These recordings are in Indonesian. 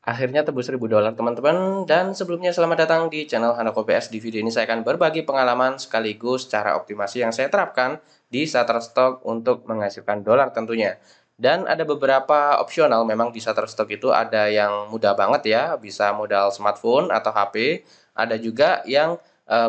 Akhirnya tebus $1.000 teman-teman, dan sebelumnya selamat datang di channel Handoko PS. Di video ini saya akan berbagi pengalaman sekaligus cara optimasi yang saya terapkan di Shutterstock untuk menghasilkan dolar tentunya. Dan ada beberapa opsional memang di Shutterstock itu, ada yang mudah banget ya, bisa modal smartphone atau HP, ada juga yang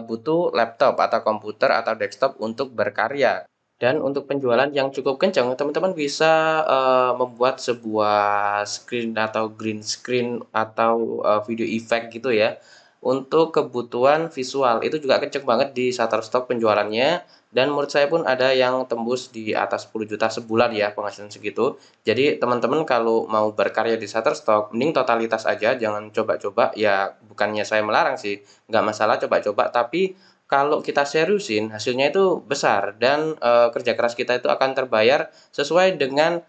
butuh laptop atau komputer atau desktop untuk berkarya. Dan untuk penjualan yang cukup kencang, teman-teman bisa membuat sebuah screen atau green screen atau video effect gitu ya. Untuk kebutuhan visual itu juga kenceng banget di Shutterstock penjualannya, dan menurut saya pun ada yang tembus di atas 10 juta sebulan ya penghasilan segitu. Jadi teman-teman kalau mau berkarya di Shutterstock, mending totalitas aja, jangan coba-coba ya. Bukannya saya melarang sih, nggak masalah coba-coba, tapi kalau kita seriusin, hasilnya itu besar, dan kerja keras kita itu akan terbayar sesuai dengan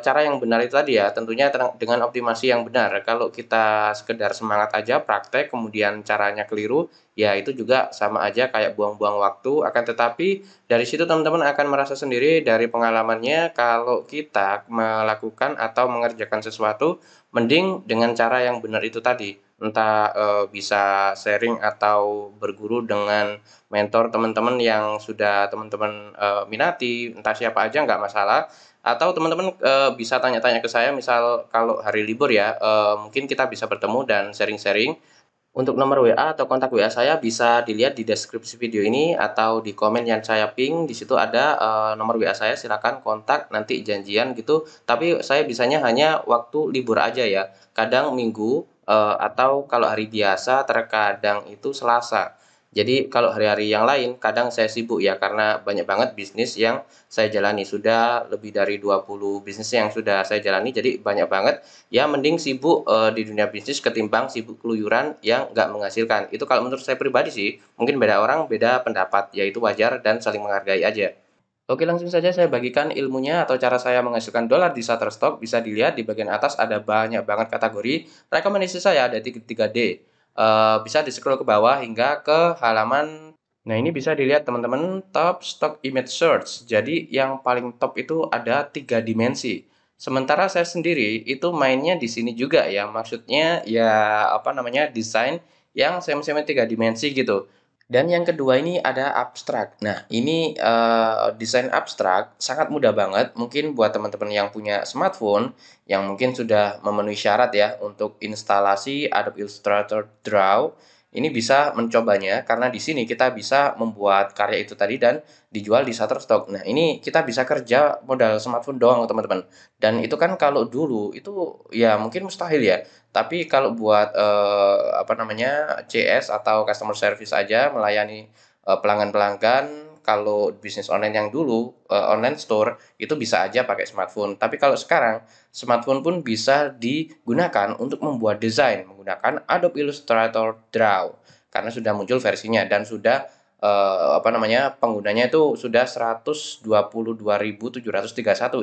cara yang benar itu tadi ya, tentunya dengan optimasi yang benar. Kalau kita sekedar semangat aja praktek, kemudian caranya keliru, ya itu juga sama aja kayak buang-buang waktu. Akan tetapi dari situ teman-teman akan merasa sendiri dari pengalamannya, kalau kita melakukan atau mengerjakan sesuatu, mending dengan cara yang benar itu tadi. Entah bisa sharing atau berguru dengan mentor teman-teman yang sudah teman-teman minati, entah siapa aja nggak masalah. Atau teman-teman bisa tanya-tanya ke saya, misal kalau hari libur ya, mungkin kita bisa bertemu dan sharing-sharing. Untuk nomor WA atau kontak WA saya bisa dilihat di deskripsi video ini atau di komen yang saya ping. Di situ ada nomor WA saya, silakan kontak nanti janjian gitu. Tapi saya bisanya hanya waktu libur aja ya. Kadang Minggu atau kalau hari biasa terkadang itu Selasa. Jadi kalau hari-hari yang lain kadang saya sibuk ya, karena banyak banget bisnis yang saya jalani. Sudah lebih dari 20 bisnis yang sudah saya jalani, jadi banyak banget. Ya mending sibuk di dunia bisnis ketimbang sibuk keluyuran yang nggak menghasilkan. Itu kalau menurut saya pribadi sih, mungkin beda orang beda pendapat, yaitu wajar dan saling menghargai aja. Oke, langsung saja saya bagikan ilmunya atau cara saya menghasilkan dolar di Shutterstock. Bisa dilihat di bagian atas ada banyak banget kategori. Rekomendasi saya ada 3D. Bisa di-scroll ke bawah hingga ke halaman. Nah, ini bisa dilihat teman-teman, top stock image search. Jadi yang paling top itu ada 3 dimensi. Sementara saya sendiri itu mainnya di sini juga ya. Maksudnya ya apa namanya, desain yang semi-semi 3 dimensi gitu. Dan yang kedua ini ada abstrak. Nah, ini desain abstrak sangat mudah banget. Mungkin buat teman-teman yang punya smartphone, yang mungkin sudah memenuhi syarat ya untuk instalasi Adobe Illustrator Draw, ini bisa mencobanya karena di sini kita bisa membuat karya itu tadi dan dijual di Shutterstock. Nah, ini kita bisa kerja modal smartphone doang, teman-teman. Dan itu kan kalau dulu itu ya mungkin mustahil ya. Tapi kalau buat apa namanya, CS atau customer service aja melayani pelanggan-pelanggan, kalau bisnis online yang dulu online store itu bisa aja pakai smartphone. Tapi kalau sekarang smartphone pun bisa digunakan untuk membuat desain menggunakan Adobe Illustrator Draw karena sudah muncul versinya dan sudah apa namanya, penggunanya itu sudah 122.731.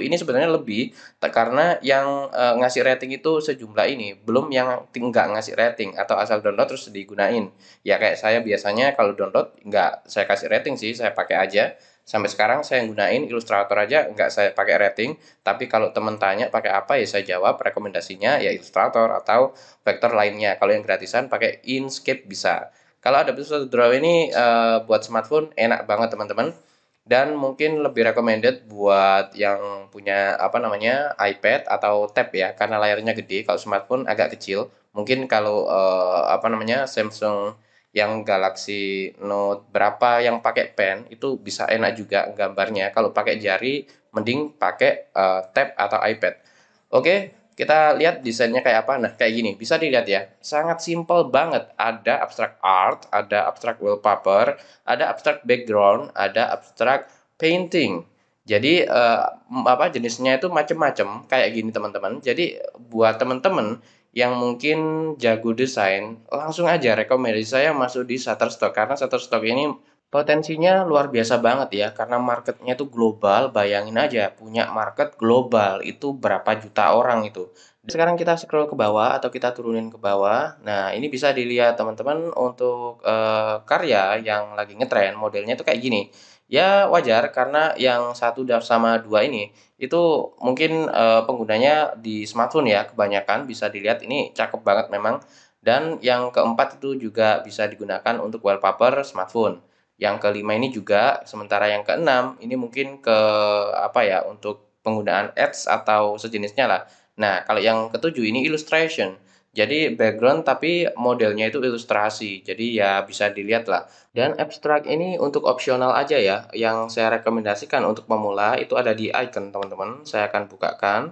Ini sebenarnya lebih karena yang ngasih rating itu sejumlah ini, belum yang nggak ngasih rating atau asal download terus digunain. Ya kayak saya biasanya kalau download nggak saya kasih rating sih, saya pakai aja. Sampai sekarang saya gunain Illustrator aja nggak saya pakai rating, tapi kalau temen tanya pakai apa ya saya jawab rekomendasinya ya Illustrator atau vektor lainnya. Kalau yang gratisan pakai Inkscape bisa. Kalau ada Illustrator Draw ini buat smartphone enak banget teman-teman, dan mungkin lebih recommended buat yang punya apa namanya iPad atau tab ya, karena layarnya gede. Kalau smartphone agak kecil. Mungkin kalau apa namanya Samsung yang Galaxy Note berapa yang pakai pen itu bisa enak juga gambarnya. Kalau pakai jari mending pakai tab atau iPad. Oke, kita lihat desainnya kayak apa. Nah, kayak gini, bisa dilihat ya. Sangat simple banget. Ada abstract art, ada abstract wallpaper, ada abstract background, ada abstract painting. Jadi apa jenisnya itu macam-macam kayak gini teman-teman. Jadi buat teman-teman yang mungkin jago desain, langsung aja rekomendasi saya masuk di Shutterstock karena Shutterstock ini potensinya luar biasa banget ya, karena marketnya itu global. Bayangin aja punya market global itu berapa juta orang itu. Sekarang kita scroll ke bawah atau kita turunin ke bawah. Nah, ini bisa dilihat teman-teman untuk karya yang lagi ngetren modelnya itu kayak gini. Ya wajar karena yang satu sama dua ini itu mungkin penggunanya di smartphone ya kebanyakan bisa dilihat ini cakep banget memang. Dan yang keempat itu juga bisa digunakan untuk wallpaper smartphone. Yang kelima ini juga, sementara yang keenam ini mungkin ke apa ya untuk penggunaan ads atau sejenisnya lah. Nah, kalau yang ketujuh ini illustration. Jadi background tapi modelnya itu ilustrasi. Jadi ya bisa dilihat lah. Dan abstrak ini untuk opsional aja ya. Yang saya rekomendasikan untuk pemula itu ada di icon, teman-teman. Saya akan bukakan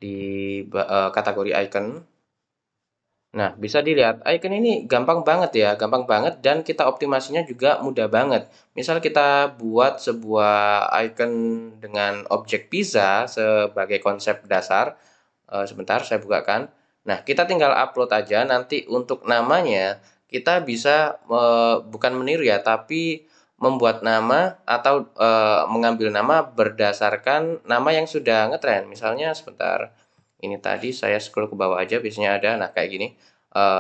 di kategori icon. Nah, bisa dilihat icon ini gampang banget ya, gampang banget dan kita optimasinya juga mudah banget. Misal kita buat sebuah icon dengan objek pizza sebagai konsep dasar. Sebentar saya bukakan. Nah, kita tinggal upload aja nanti untuk namanya kita bisa bukan meniru ya, tapi membuat nama atau mengambil nama berdasarkan nama yang sudah ngetren. Misalnya sebentar, ini tadi saya scroll ke bawah aja biasanya ada. Nah, kayak gini,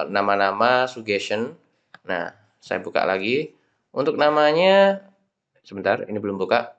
nama-nama suggestion. Nah, saya buka lagi. Untuk namanya sebentar, ini belum buka.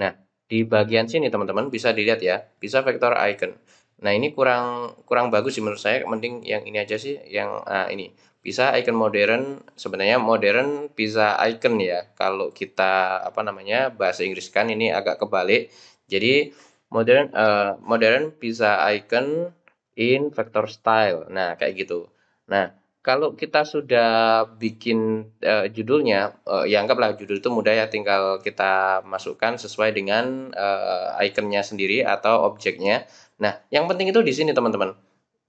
Nah, di bagian sini teman-teman bisa dilihat ya, bisa vektor icon. Nah, ini kurang kurang bagus sih menurut saya, mending yang ini aja sih, yang ini. Bisa icon modern, sebenarnya modern bisa icon ya. Kalau kita apa namanya bahasa Inggris kan ini agak kebalik. Jadi modern bisa icon in vector style. Nah, kayak gitu. Nah, kalau kita sudah bikin judulnya, ya anggaplah judul itu mudah ya, tinggal kita masukkan sesuai dengan ikonnya sendiri atau objeknya. Nah, yang penting itu di sini teman-teman.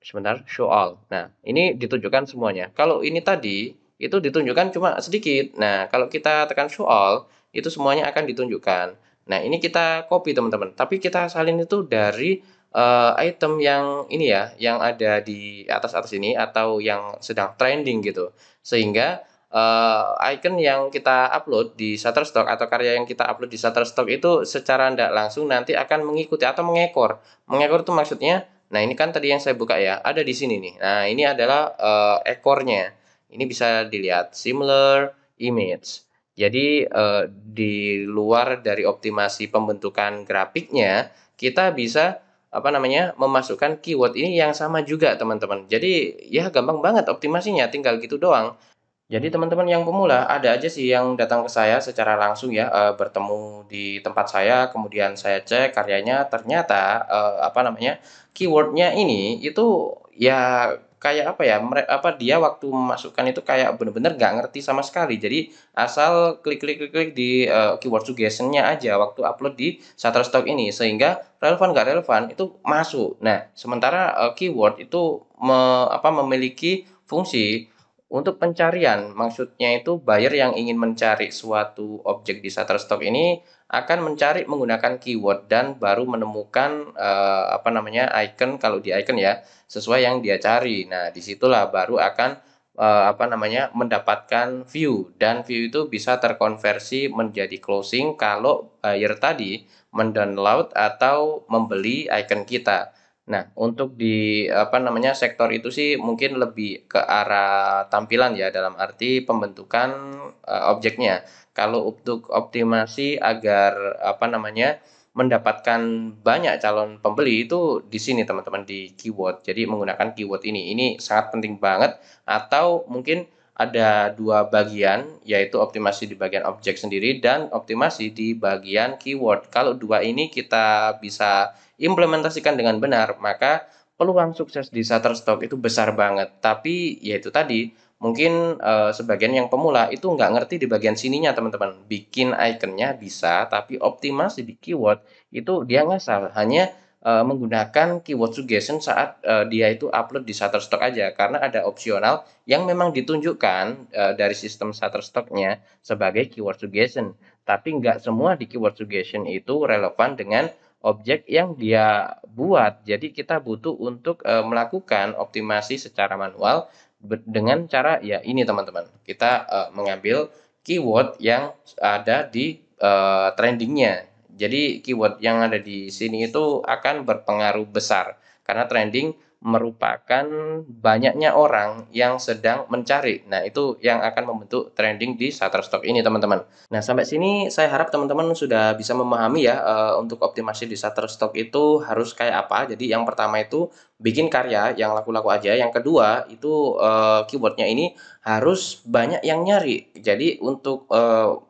Sebentar, show all. Nah, ini ditunjukkan semuanya. Kalau ini tadi, itu ditunjukkan cuma sedikit. Nah, kalau kita tekan show all, itu semuanya akan ditunjukkan. Nah, ini kita copy teman-teman. Tapi kita salin itu dari item yang ini ya, yang ada di atas-atas ini atau yang sedang trending gitu. Sehingga icon yang kita upload di Shutterstock atau karya yang kita upload di Shutterstock itu secara tidak langsung nanti akan mengikuti atau mengekor. Mengekor itu maksudnya, nah ini kan tadi yang saya buka ya, ada di sini nih. Nah ini adalah ekornya. Ini bisa dilihat similar image. Jadi di luar dari optimasi pembentukan grafiknya, kita bisa apa namanya memasukkan keyword ini yang sama juga teman-teman. Jadi ya gampang banget optimasinya, tinggal gitu doang. Jadi teman-teman yang pemula ada aja sih yang datang ke saya secara langsung ya, bertemu di tempat saya, kemudian saya cek karyanya ternyata, apa namanya, keywordnya ini itu ya kayak apa ya, dia waktu memasukkan itu kayak bener-bener nggak ngerti sama sekali. Jadi asal klik klik klik klik di, keyword suggestion-nya aja waktu upload di Shutterstock ini, sehingga relevan nggak relevan itu masuk. Nah, sementara, keyword itu memiliki fungsi untuk pencarian, maksudnya itu buyer yang ingin mencari suatu objek di Shutterstock ini akan mencari menggunakan keyword dan baru menemukan apa namanya icon kalau di icon ya sesuai yang dia cari. Nah, disitulah baru akan apa namanya mendapatkan view dan view itu bisa terkonversi menjadi closing kalau buyer tadi mendownload atau membeli icon kita. Nah, untuk di apa namanya sektor itu sih mungkin lebih ke arah tampilan ya dalam arti pembentukan objeknya. Kalau untuk optimasi agar apa namanya mendapatkan banyak calon pembeli itu di sini teman-teman di keyword. Jadi menggunakan keyword ini. Ini sangat penting banget atau mungkin ada dua bagian yaitu optimasi di bagian objek sendiri dan optimasi di bagian keyword. Kalau dua ini kita bisa implementasikan dengan benar, maka peluang sukses di Shutterstock itu besar banget. Tapi yaitu tadi, mungkin sebagian yang pemula itu nggak ngerti di bagian sininya teman-teman. Bikin ikonnya bisa, tapi optimasi di keyword itu dia ngasal. Hanya menggunakan keyword suggestion saat dia itu upload di Shutterstock aja. Karena ada opsional yang memang ditunjukkan dari sistem Shutterstock-nya sebagai keyword suggestion. Tapi nggak semua di keyword suggestion itu relevan dengan objek yang dia buat. Jadi kita butuh untuk melakukan optimasi secara manual dengan cara ya ini teman-teman. Kita mengambil keyword yang ada di trendingnya. Jadi keyword yang ada di sini itu akan berpengaruh besar karena trending merupakan banyaknya orang yang sedang mencari. Nah, itu yang akan membentuk trending di Shutterstock ini, teman-teman. Nah, sampai sini saya harap teman-teman sudah bisa memahami ya, untuk optimasi di Shutterstock itu harus kayak apa. Jadi yang pertama itu bikin karya yang laku-laku aja. Yang kedua itu keywordnya ini harus banyak yang nyari. Jadi untuk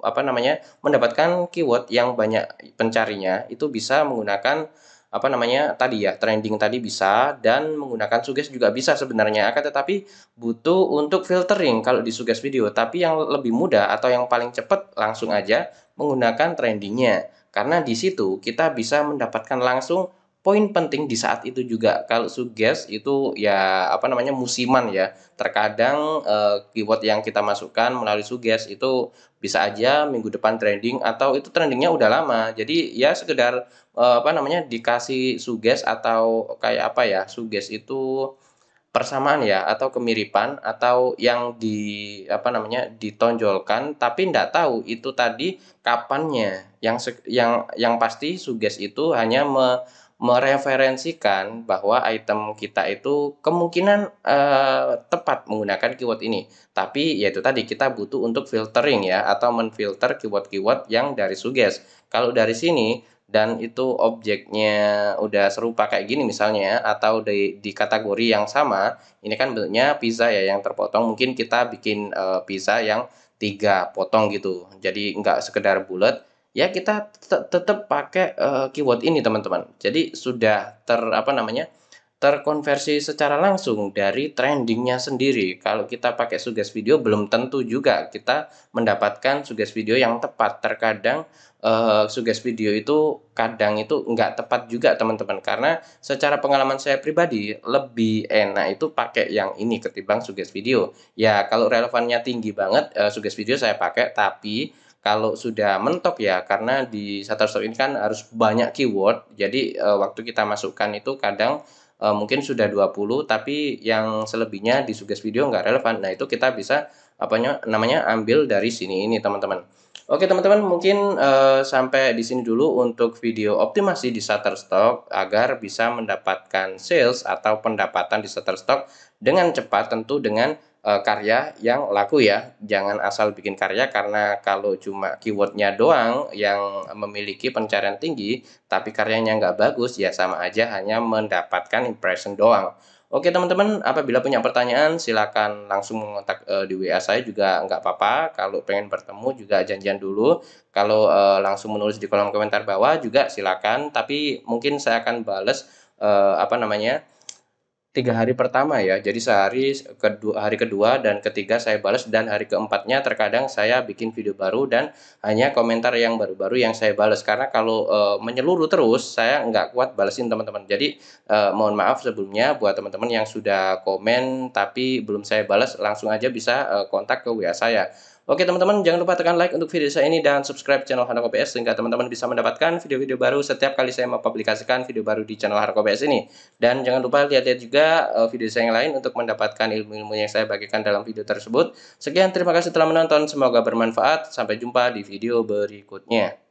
apa namanya, mendapatkan keyword yang banyak pencarinya itu bisa menggunakan apa namanya tadi ya, trending tadi bisa, dan menggunakan suggest juga bisa sebenarnya, akan tetapi butuh untuk filtering kalau di suggest video. Tapi yang lebih mudah atau yang paling cepat langsung aja menggunakan trendingnya, karena di situ kita bisa mendapatkan langsung poin penting di saat itu juga. Kalau suggest itu ya apa namanya, musiman ya, terkadang keyword yang kita masukkan melalui suggest itu bisa aja minggu depan trending atau itu trendingnya udah lama. Jadi ya sekedar apa namanya, dikasih suggest atau kayak apa ya, suggest itu persamaan ya atau kemiripan atau yang di apa namanya, ditonjolkan tapi ndak tahu itu tadi kapannya. Yang pasti suggest itu hanya mereferensikan bahwa item kita itu kemungkinan tepat menggunakan keyword ini. Tapi ya itu tadi kita butuh untuk filtering ya, atau menfilter keyword-keyword yang dari suggest. Kalau dari sini dan itu objeknya udah serupa kayak gini misalnya, atau di kategori yang sama, ini kan bentuknya pizza ya yang terpotong, mungkin kita bikin pizza yang 3 potong gitu, jadi nggak sekedar bulat ya, kita tetap pakai keyword ini teman-teman. Jadi sudah apa namanya, terkonversi secara langsung dari trendingnya sendiri. Kalau kita pakai suggest video belum tentu juga kita mendapatkan suggest video yang tepat. Terkadang suggest video itu kadang itu nggak tepat juga teman-teman, karena secara pengalaman saya pribadi lebih enak itu pakai yang ini ketimbang suggest video. Ya kalau relevannya tinggi banget suggest video saya pakai, tapi kalau sudah mentok ya, karena di Shutterstock ini kan harus banyak keyword, jadi waktu kita masukkan itu kadang mungkin sudah 20 tapi yang selebihnya di suggest video nggak relevan. Nah, itu kita bisa apa namanya, ambil dari sini ini teman-teman. Oke teman-teman, mungkin sampai di sini dulu untuk video optimasi di Shutterstock agar bisa mendapatkan sales atau pendapatan di Shutterstock dengan cepat, tentu dengan karya yang laku ya. Jangan asal bikin karya, karena kalau cuma keywordnya doang yang memiliki pencarian tinggi tapi karyanya nggak bagus ya sama aja hanya mendapatkan impression doang. Oke teman-teman, apabila punya pertanyaan silakan langsung mengontak di WA saya juga nggak apa-apa. Kalau pengen bertemu juga janjian dulu. Kalau langsung menulis di kolom komentar bawah juga silakan. Tapi mungkin saya akan bales apa namanya, 3 hari pertama ya. Jadi hari kedua dan ketiga saya balas, dan hari keempatnya terkadang saya bikin video baru dan hanya komentar yang baru-baru yang saya balas. Karena kalau menyeluruh terus saya nggak kuat balesin teman-teman. Jadi mohon maaf sebelumnya buat teman-teman yang sudah komen tapi belum saya balas, langsung aja bisa kontak ke WA saya. Oke teman-teman, jangan lupa tekan like untuk video saya ini dan subscribe channel Handoko PS sehingga teman-teman bisa mendapatkan video-video baru setiap kali saya mempublikasikan video baru di channel Handoko PS ini. Dan jangan lupa lihat-lihat juga video saya yang lain untuk mendapatkan ilmu-ilmu yang saya bagikan dalam video tersebut. Sekian, terima kasih telah menonton, semoga bermanfaat. Sampai jumpa di video berikutnya.